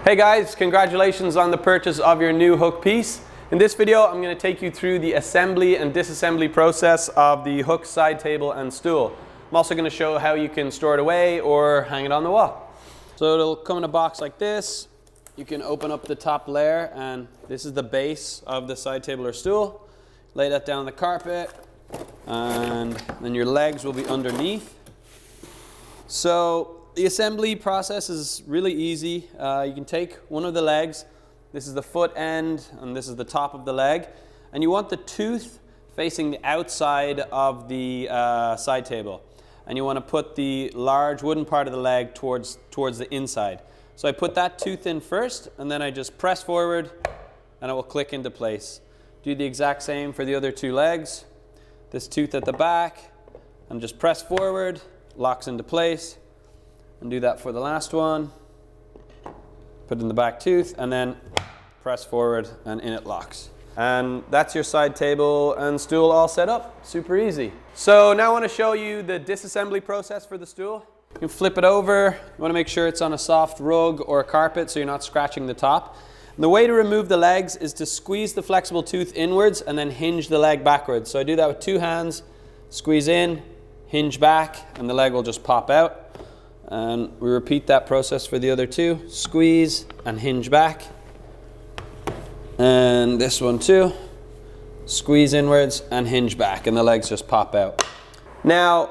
Hey guys, congratulations on the purchase of your new hook piece. In this video, I'm going to take you through the assembly and disassembly process of the HOEK side table and stool. I'm also going to show how you can store it away or hang it on the wall. So it'll come in a box like this. You can open up the top layer, and this is the base of the side table or stool. Lay that down on the carpet, and then your legs will be underneath. So the assembly process is really easy. You can take one of the legs. This is the foot end and this is the top of the leg. And you want the tooth facing the outside of the side table. And you want to put the large wooden part of the leg towards the inside. So I put that tooth in first, and then I just press forward and it will click into place. Do the exact same for the other two legs. This tooth at the back, and just press forward, locks into place. And do that for the last one. Put in the back tooth and then press forward and in it locks. And that's your side table and stool all set up. Super easy. So now I want to show you the disassembly process for the stool. You can flip it over. You want to make sure it's on a soft rug or a carpet so you're not scratching the top. And the way to remove the legs is to squeeze the flexible tooth inwards and then hinge the leg backwards. So I do that with two hands. Squeeze in, hinge back, and the leg will just pop out. And we repeat that process for the other two. Squeeze and hinge back. And this one too. Squeeze inwards and hinge back, and the legs just pop out. Now,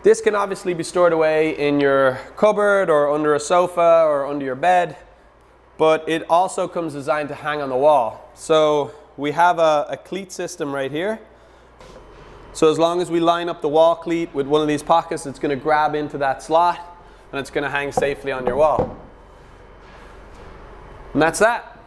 this can obviously be stored away in your cupboard or under a sofa or under your bed, but it also comes designed to hang on the wall. So we have a cleat system right here. So as long as we line up the wall cleat with one of these pockets, it's going to grab into that slot and it's going to hang safely on your wall. And that's that.